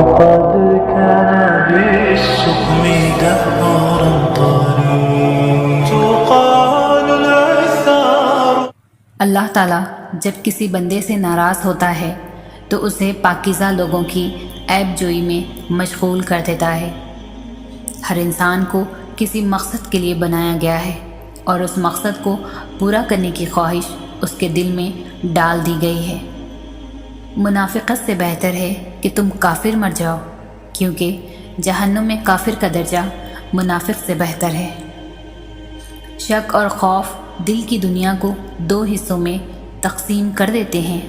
قد كان بالسقم دهرا طريق تقال العثار. اللہ تعالیٰ جب کسی بندے سے ناراض ہوتا ہے تو اسے پاکیزہ لوگوں کی عیب جوئی میں مشغول کر دیتا ہے. ہر انسان کو کسی مقصد کے لیے بنایا گیا ہے اور اس مقصد کو پورا کرنے کی خواہش اس کے دل میں ڈال دی گئی ہے. منافقت سے بہتر ہے کہ تم کافر مر جاؤ، کیونکہ جہنم میں کافر کا درجہ منافق سے بہتر ہے. شک اور خوف دل کی دنیا کو دو حصوں میں تقسیم کر دیتے ہیں.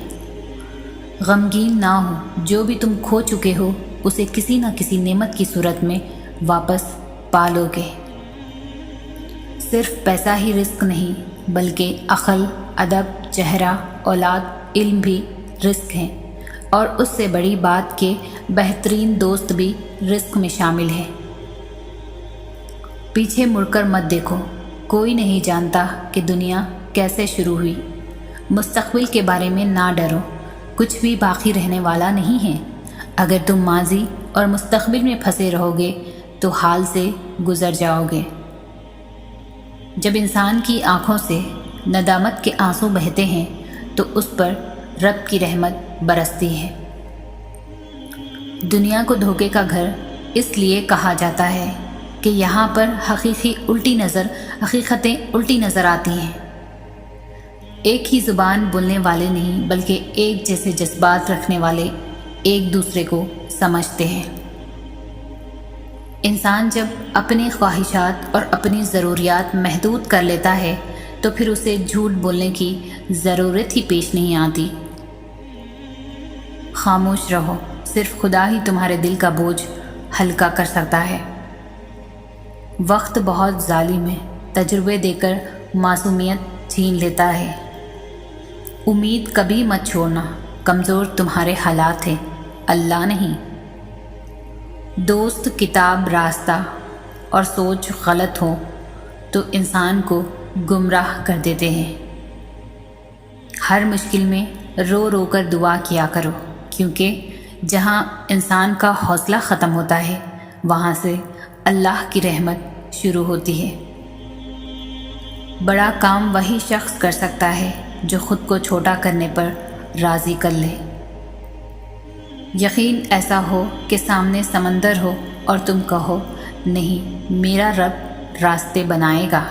غمگین نہ ہو، جو بھی تم کھو چکے ہو اسے کسی نہ کسی نعمت کی صورت میں واپس پا لو گے. صرف پیسہ ہی رزق نہیں بلکہ عقل، ادب، چہرہ، اولاد، علم بھی رزق ہیں، اور اس سے بڑی بات کہ بہترین دوست بھی رزق میں شامل ہے. پیچھے مڑ کر مت دیکھو، کوئی نہیں جانتا کہ دنیا کیسے شروع ہوئی. مستقبل کے بارے میں نہ ڈرو، کچھ بھی باقی رہنے والا نہیں ہے. اگر تم ماضی اور مستقبل میں پھنسے رہو گے تو حال سے گزر جاؤ گے. جب انسان کی آنکھوں سے ندامت کے آنسو بہتے ہیں تو اس پر رب کی رحمت برستی ہے. دنیا کو دھوکے کا گھر اس لیے کہا جاتا ہے کہ یہاں پر حقیقتیں الٹی نظر آتی ہیں. ایک ہی زبان بولنے والے نہیں بلکہ ایک جیسے جذبات رکھنے والے ایک دوسرے کو سمجھتے ہیں. انسان جب اپنی خواہشات اور اپنی ضروریات محدود کر لیتا ہے تو پھر اسے جھوٹ بولنے کی ضرورت ہی پیش نہیں آتی. خاموش رہو، صرف خدا ہی تمہارے دل کا بوجھ ہلکا کر سکتا ہے. وقت بہت ظالم ہے، تجربے دے کر معصومیت چھین لیتا ہے. امید کبھی مت چھوڑنا، کمزور تمہارے حالات ہیں، اللہ نہیں. دوست، کتاب، راستہ اور سوچ غلط ہو تو انسان کو گمراہ کر دیتے ہیں. ہر مشکل میں رو رو کر دعا کیا کرو، کیونکہ جہاں انسان کا حوصلہ ختم ہوتا ہے وہاں سے اللہ کی رحمت شروع ہوتی ہے. بڑا کام وہی شخص کر سکتا ہے جو خود کو چھوٹا کرنے پر راضی کر لے. یقین ایسا ہو کہ سامنے سمندر ہو اور تم کہو نہیں، میرا رب راستے بنائے گا.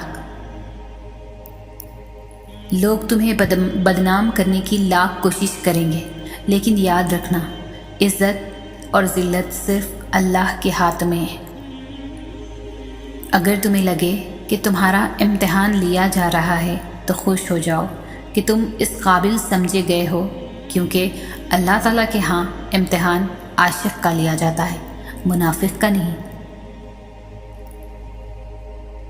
لوگ تمہیں بدنام کرنے کی لاکھ کوشش کریں گے، لیکن یاد رکھنا عزت اور ذلت صرف اللہ کے ہاتھ میں ہے. اگر تمہیں لگے کہ تمہارا امتحان لیا جا رہا ہے تو خوش ہو جاؤ کہ تم اس قابل سمجھے گئے ہو، کیونکہ اللہ تعالیٰ کے ہاں امتحان عاشق کا لیا جاتا ہے، منافق کا نہیں.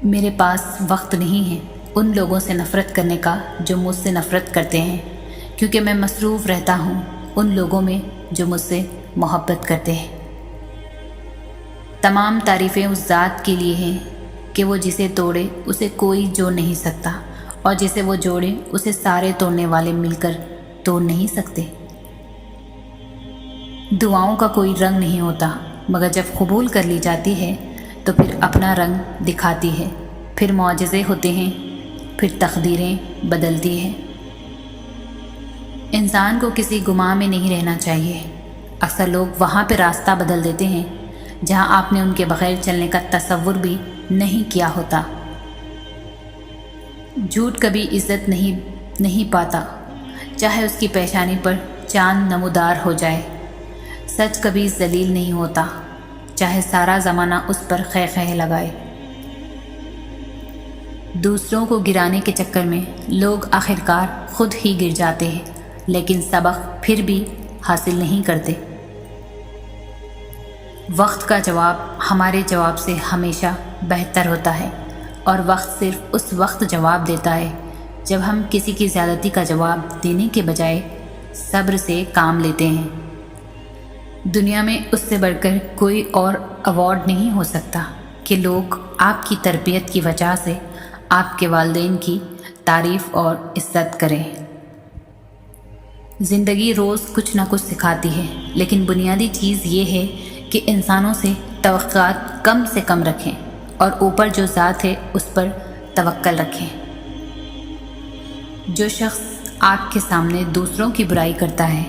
میرے پاس وقت نہیں ہے ان لوگوں سے نفرت کرنے کا جو مجھ سے نفرت کرتے ہیں، کیونکہ میں مصروف رہتا ہوں ان لوگوں میں جو مجھ سے محبت کرتے ہیں. تمام تعریفیں اس ذات کے لیے ہیں کہ وہ جسے توڑے اسے کوئی جوڑ نہیں سکتا، اور جسے وہ جوڑے اسے سارے توڑنے والے مل کر توڑ نہیں سکتے. دعاؤں کا کوئی رنگ نہیں ہوتا، مگر جب قبول کر لی جاتی ہے تو پھر اپنا رنگ دکھاتی ہے. پھر معجزے ہوتے ہیں، پھر تقدیریں بدلتی ہیں. انسان کو کسی گمان میں نہیں رہنا چاہیے. اکثر لوگ وہاں پہ راستہ بدل دیتے ہیں جہاں آپ نے ان کے بغیر چلنے کا تصور بھی نہیں کیا ہوتا. جھوٹ کبھی عزت نہیں پاتا، چاہے اس کی پیشانی پر چاند نمودار ہو جائے. سچ کبھی ذلیل نہیں ہوتا، چاہے سارا زمانہ اس پر خے لگائے. دوسروں کو گرانے کے چکر میں لوگ آخرکار خود ہی گر جاتے ہیں، لیکن سبق پھر بھی حاصل نہیں کرتے. وقت کا جواب ہمارے جواب سے ہمیشہ بہتر ہوتا ہے، اور وقت صرف اس وقت جواب دیتا ہے جب ہم کسی کی زیادتی کا جواب دینے کے بجائے صبر سے کام لیتے ہیں. دنیا میں اس سے بڑھ کر کوئی اور ایوارڈ نہیں ہو سکتا کہ لوگ آپ کی تربیت کی وجہ سے آپ کے والدین کی تعریف اور عزت کریں. زندگی روز کچھ نہ کچھ سکھاتی ہے، لیکن بنیادی چیز یہ ہے کہ انسانوں سے توقعات کم سے کم رکھیں اور اوپر جو ذات ہے اس پر توکل رکھیں۔ جو شخص آپ کے سامنے دوسروں کی برائی کرتا ہے،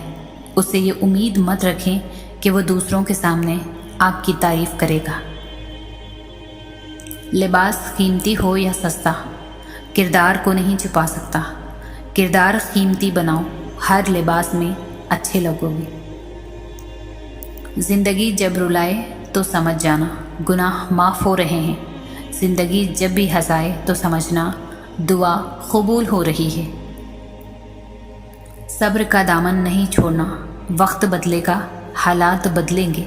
اس سے یہ امید مت رکھیں کہ وہ دوسروں کے سامنے آپ کی تعریف کرے گا۔ لباس قیمتی ہو یا سستا، کردار کو نہیں چھپا سکتا۔ کردار قیمتی بناؤ، ہر لباس میں اچھے لگو گے۔ زندگی جب رلائے تو سمجھ جانا گناہ معاف ہو رہے ہیں۔ زندگی جب بھی ہنسائے تو سمجھنا دعا قبول ہو رہی ہے۔ صبر کا دامن نہیں چھوڑنا، وقت بدلے گا، حالات بدلیں گے۔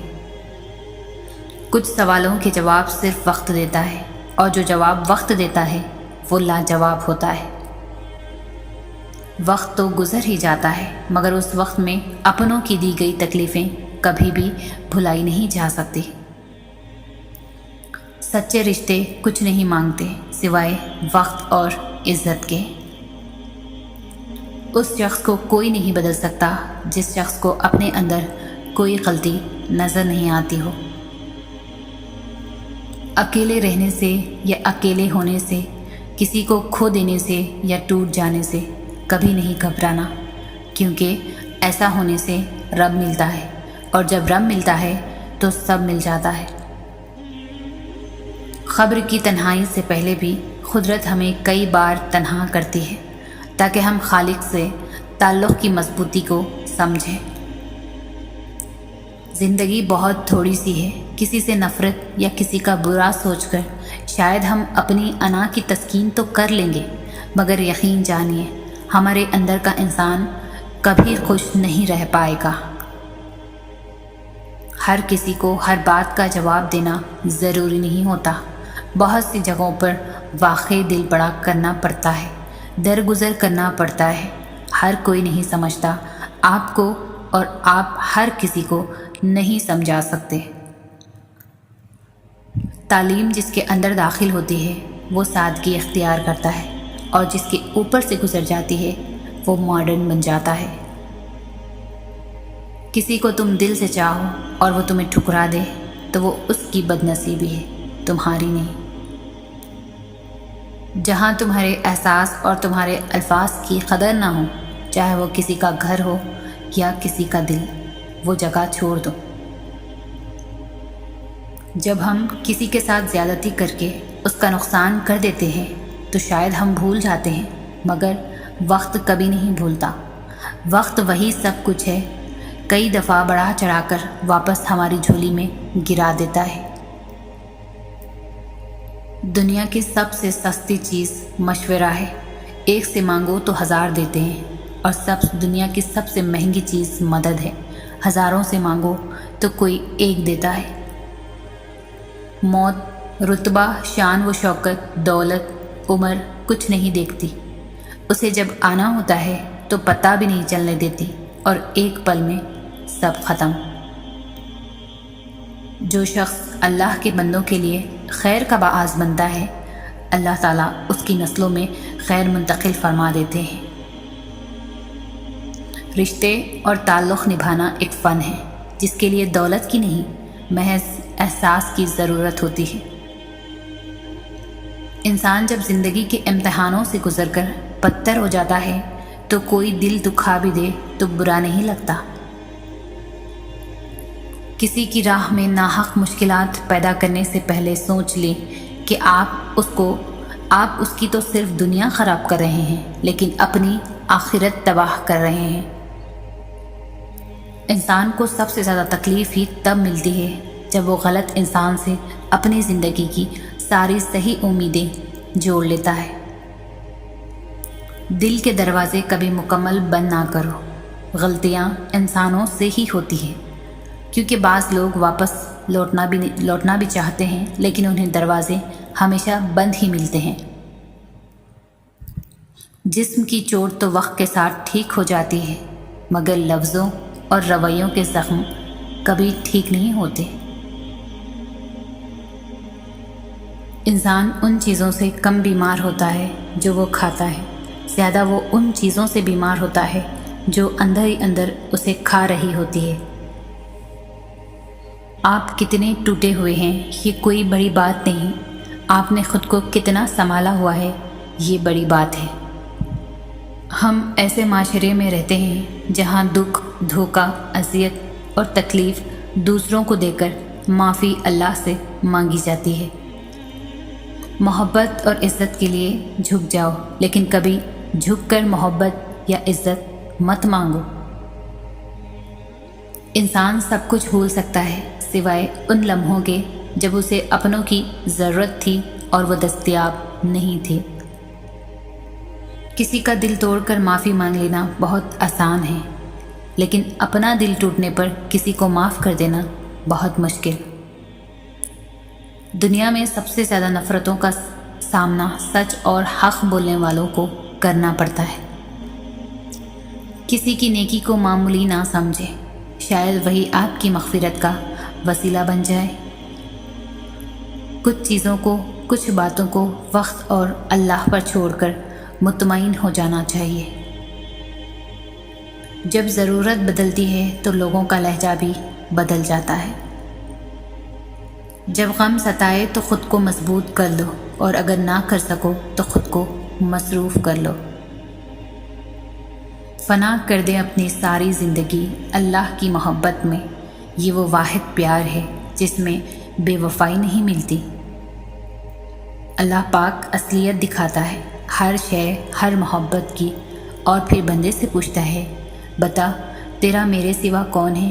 کچھ سوالوں کے جواب صرف وقت دیتا ہے، اور جو جواب وقت دیتا ہے وہ لاجواب ہوتا ہے۔ وقت تو گزر ہی جاتا ہے، مگر اس وقت میں اپنوں کی دی گئی تکلیفیں کبھی بھی بھلائی نہیں جا سکتی۔ سچے رشتے کچھ نہیں مانگتے سوائے وقت اور عزت کے۔ اس شخص کو کوئی نہیں بدل سکتا جس شخص کو اپنے اندر کوئی غلطی نظر نہیں آتی ہو۔ اکیلے رہنے سے یا اکیلے ہونے سے، کسی کو کھو دینے سے یا ٹوٹ جانے سے کبھی نہیں گھبرانا، کیونکہ ایسا ہونے سے رب ملتا ہے، اور جب رب ملتا ہے تو سب مل جاتا ہے۔ قبر کی تنہائی سے پہلے بھی قدرت ہمیں کئی بار تنہا کرتی ہے تاکہ ہم خالق سے تعلق کی مضبوطی کو سمجھیں۔ زندگی بہت تھوڑی سی ہے، کسی سے نفرت یا کسی کا برا سوچ کر شاید ہم اپنی انا کی تسکین تو کر لیں گے، مگر یقین جانیے ہمارے اندر کا انسان کبھی خوش نہیں رہ پائے گا۔ ہر کسی کو ہر بات کا جواب دینا ضروری نہیں ہوتا۔ بہت سی جگہوں پر واقعی دل بڑا کرنا پڑتا ہے، درگزر کرنا پڑتا ہے۔ ہر کوئی نہیں سمجھتا آپ کو، اور آپ ہر کسی کو نہیں سمجھا سکتے۔ تعلیم جس کے اندر داخل ہوتی ہے وہ سادگی اختیار کرتا ہے، اور جس کے اوپر سے گزر جاتی ہے وہ ماڈرن بن جاتا ہے۔ کسی کو تم دل سے چاہو اور وہ تمہیں ٹھکرا دے تو وہ اس کی بد نصیبی ہے، تمہاری نہیں۔ جہاں تمہارے احساس اور تمہارے الفاظ کی قدر نہ ہو، چاہے وہ کسی کا گھر ہو یا کسی کا دل، وہ جگہ چھوڑ دو۔ جب ہم کسی کے ساتھ زیادتی کر کے اس کا نقصان کر دیتے ہیں تو شاید ہم بھول جاتے ہیں، مگر وقت کبھی نہیں بھولتا۔ وقت وہی سب کچھ ہے، کئی دفعہ بڑھا چڑھا کر واپس ہماری جھولی میں گرا دیتا ہے۔ دنیا کی سب سے سستی چیز مشورہ ہے، ایک سے مانگو تو 1000 دیتے ہیں، اور دنیا کی سب سے مہنگی چیز مدد ہے، ہزاروں سے مانگو تو کوئی ایک دیتا ہے۔ موت رتبہ، شان و شوکت، دولت، عمر کچھ نہیں دیکھتی، اسے جب آنا ہوتا ہے تو پتہ بھی نہیں چلنے دیتی، اور ایک پل میں سب ختم۔ جو شخص اللہ کے بندوں کے لیے خیر کا باعث بنتا ہے، اللہ تعالیٰ اس کی نسلوں میں خیر منتقل فرما دیتے ہیں۔ رشتے اور تعلق نبھانا ایک فن ہے جس کے لیے دولت کی نہیں، محض احساس کی ضرورت ہوتی ہے۔ انسان جب زندگی کے امتحانوں سے گزر کر پتھر ہو جاتا ہے تو کوئی دل دکھا بھی دے تو برا نہیں لگتا۔ کسی کی راہ میں ناحق مشکلات پیدا کرنے سے پہلے سوچ لیں کہ آپ اس کی تو صرف دنیا خراب کر رہے ہیں، لیکن اپنی آخرت تباہ کر رہے ہیں۔ انسان کو سب سے زیادہ تکلیف ہی تب ملتی ہے جب وہ غلط انسان سے اپنی زندگی کی ساری صحیح امیدیں جوڑ لیتا ہے۔ دل کے دروازے کبھی مکمل بند نہ کرو۔ غلطیاں انسانوں سے ہی ہوتی ہیں، کیونکہ بعض لوگ واپس لوٹنا بھی چاہتے ہیں، لیکن انہیں دروازے ہمیشہ بند ہی ملتے ہیں۔ جسم کی چوٹ تو وقت کے ساتھ ٹھیک ہو جاتی ہے، مگر لفظوں اور رویوں کے زخم کبھی ٹھیک نہیں ہوتے۔ انسان ان چیزوں سے کم بیمار ہوتا ہے جو وہ کھاتا ہے، زیادہ وہ ان چیزوں سے بیمار ہوتا ہے جو اندر ہی اندر اسے کھا رہی ہوتی ہے۔ آپ کتنے ٹوٹے ہوئے ہیں یہ کوئی بڑی بات نہیں، آپ نے خود کو کتنا سنبھالا ہوا ہے یہ بڑی بات ہے۔ ہم ایسے معاشرے میں رہتے ہیں جہاں دکھ، دھوکہ، اذیت اور تکلیف دوسروں کو دے کر معافی اللہ سے مانگی جاتی ہے۔ محبت اور عزت کے لیے جھک جاؤ، لیکن کبھی جھک کر محبت یا عزت مت مانگو۔ انسان سب کچھ بھول سکتا ہے سوائے ان لمحوں کے جب اسے اپنوں کی ضرورت تھی اور وہ دستیاب نہیں تھے۔ کسی کا دل توڑ کر معافی مانگ لینا بہت آسان ہے، لیکن اپنا دل ٹوٹنے پر کسی کو معاف کر دینا بہت مشکل۔ دنیا میں سب سے زیادہ نفرتوں کا سامنا سچ اور حق بولنے والوں کو کرنا پڑتا ہے۔ کسی کی نیکی کو معمولی نہ سمجھے، شاید وہی آپ کی مغفرت کا وسیلہ بن جائے۔ کچھ چیزوں کو، کچھ باتوں کو وقت اور اللہ پر چھوڑ کر مطمئن ہو جانا چاہیے۔ جب ضرورت بدلتی ہے تو لوگوں کا لہجہ بھی بدل جاتا ہے۔ جب غم ستائے تو خود کو مضبوط کر لو، اور اگر نہ کر سکو تو خود کو مصروف کر لو۔ فنا کر دیں اپنی ساری زندگی اللہ کی محبت میں، یہ وہ واحد پیار ہے جس میں بے وفائی نہیں ملتی۔ اللہ پاک اصلیت دکھاتا ہے ہر شے، ہر محبت کی، اور پھر بندے سے پوچھتا ہے، بتا تیرا میرے سوا کون ہے؟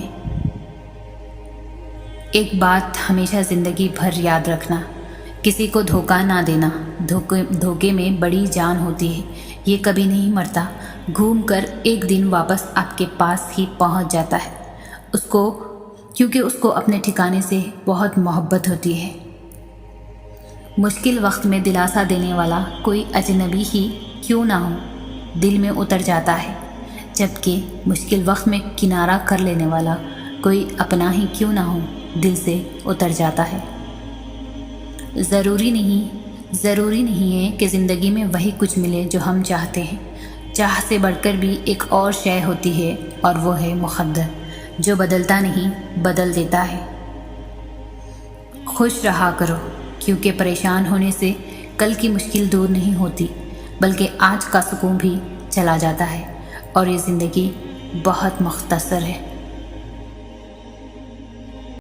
ایک بات ہمیشہ زندگی بھر یاد رکھنا، کسی کو دھوکہ نہ دینا۔ دھوکے میں بڑی جان ہوتی ہے، یہ کبھی نہیں مرتا، گھوم کر ایک دن واپس آپ کے پاس ہی پہنچ جاتا ہے، کیونکہ اس کو اپنے ٹھکانے سے بہت محبت ہوتی ہے۔ مشکل وقت میں دلاسا دینے والا کوئی اجنبی ہی کیوں نہ ہو، دل میں اتر جاتا ہے، جبکہ مشکل وقت میں کنارہ کر لینے والا کوئی اپنا ہی کیوں نہ ہو، دل سے اتر جاتا ہے۔ ضروری نہیں ہے کہ زندگی میں وہی کچھ ملے جو ہم چاہتے ہیں، چاہ سے بڑھ کر بھی ایک اور شے ہوتی ہے، اور وہ ہے مقدر، جو بدلتا نہیں، بدل دیتا ہے۔ خوش رہا کرو، کیونکہ پریشان ہونے سے کل کی مشکل دور نہیں ہوتی، بلکہ آج کا سکون بھی چلا جاتا ہے، اور یہ زندگی بہت مختصر ہے۔